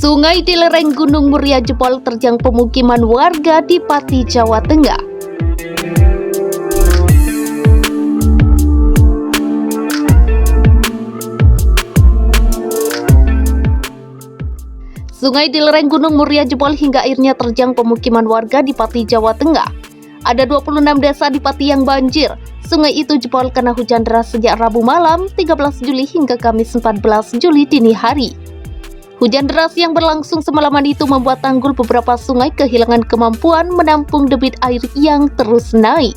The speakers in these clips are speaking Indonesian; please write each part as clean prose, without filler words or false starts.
Sungai di lereng Gunung Muria jebol terjang pemukiman warga di Pati, Jawa Tengah. Sungai di lereng Gunung Muria jebol hingga airnya terjang pemukiman warga di Pati, Jawa Tengah. Ada 26 desa di Pati yang banjir. Sungai itu jebol karena hujan deras sejak Rabu malam 13 Juli hingga Kamis 14 Juli dini hari. Hujan deras yang berlangsung semalaman itu membuat tanggul beberapa sungai kehilangan kemampuan menampung debit air yang terus naik.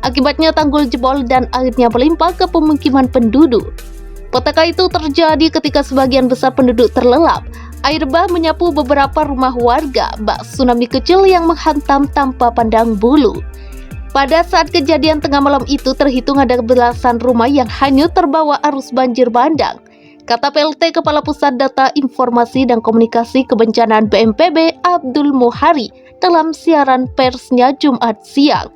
Akibatnya tanggul jebol dan airnya melimpah ke pemukiman penduduk. Petaka itu terjadi ketika sebagian besar penduduk terlelap. Air bah menyapu beberapa rumah warga, bak tsunami kecil yang menghantam tanpa pandang bulu. Pada saat kejadian tengah malam itu terhitung ada belasan rumah yang hanyut terbawa arus banjir bandang. Kata PLT Kepala Pusat Data Informasi dan Komunikasi Kebencanaan BNPB Abdul Muhari dalam siaran persnya Jumat siang.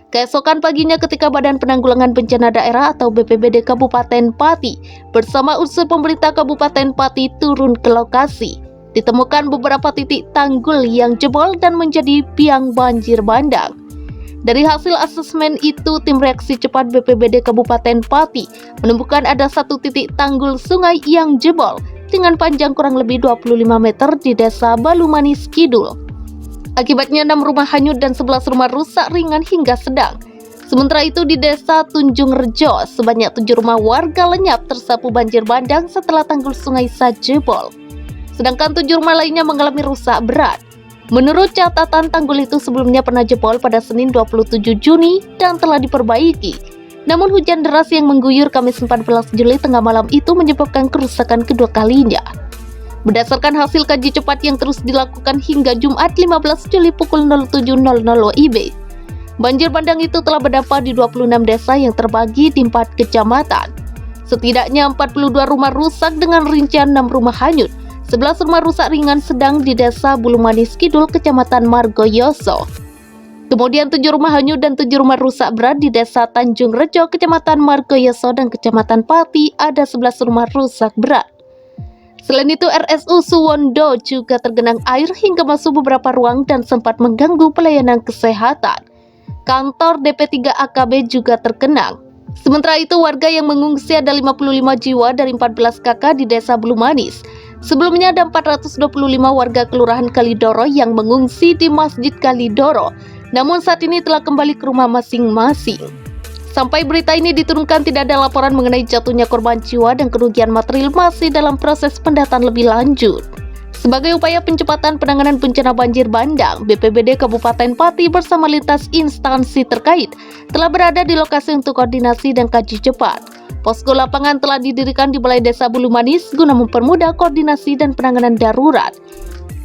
Keesokan paginya ketika Badan Penanggulangan Bencana Daerah atau BPBD Kabupaten Pati bersama unsur pemerintah Kabupaten Pati turun ke lokasi, ditemukan beberapa titik tanggul yang jebol dan menjadi biang banjir bandang. Dari hasil asesmen itu, tim reaksi cepat BPBD Kabupaten Pati menemukan ada satu titik tanggul sungai yang jebol dengan panjang kurang lebih 25 meter di desa Balumanis Kidul. Akibatnya 6 rumah hanyut dan 11 rumah rusak ringan hingga sedang. Sementara itu di desa Tunjung Rejo, sebanyak 7 rumah warga lenyap tersapu banjir bandang setelah tanggul sungai jebol. Sedangkan 7 rumah lainnya mengalami rusak berat. Menurut catatan, tanggul itu sebelumnya pernah jebol pada Senin 27 Juni dan telah diperbaiki. Namun hujan deras yang mengguyur Kamis 14 Juli tengah malam itu menyebabkan kerusakan kedua kalinya. Berdasarkan hasil kaji cepat yang terus dilakukan hingga Jumat 15 Juli pukul 07.00 WIB, banjir bandang itu telah berdampak di 26 desa yang terbagi di 4 kecamatan. Setidaknya 42 rumah rusak dengan rincian 6 rumah hanyut. 11 rumah rusak ringan sedang di desa Bulumanis Kidul, Kecamatan Margoyoso. Kemudian 7 rumah hanyut dan 7 rumah rusak berat di desa Tanjung Rejo, Kecamatan Margoyoso dan Kecamatan Pati ada 11 rumah rusak berat. Selain itu RSU Suwondo juga tergenang air hingga masuk beberapa ruang dan sempat mengganggu pelayanan kesehatan. Kantor DP3 AKB juga tergenang. Sementara itu warga yang mengungsi ada 55 jiwa dari 14 kakak di desa Bulumanis. Sebelumnya ada 425 warga Kelurahan Kalidoro yang mengungsi di Masjid Kalidoro, namun saat ini telah kembali ke rumah masing-masing. Sampai berita ini diturunkan tidak ada laporan mengenai jatuhnya korban jiwa dan kerugian material masih dalam proses pendataan lebih lanjut. Sebagai upaya pencepatan penanganan bencana banjir bandang, BPBD Kabupaten Pati bersama lintas instansi terkait telah berada di lokasi untuk koordinasi dan kaji cepat. Posko lapangan telah didirikan di Balai Desa Bulumanis guna mempermudah koordinasi dan penanganan darurat.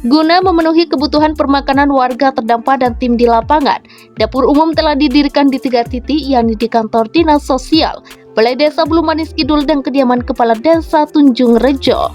Guna memenuhi kebutuhan permakanan warga terdampak dan tim di lapangan, dapur umum telah didirikan di 3 titik, yakni di kantor Dinas Sosial, Balai Desa Bulumanis Kidul dan kediaman Kepala Desa Tunjung Rejo.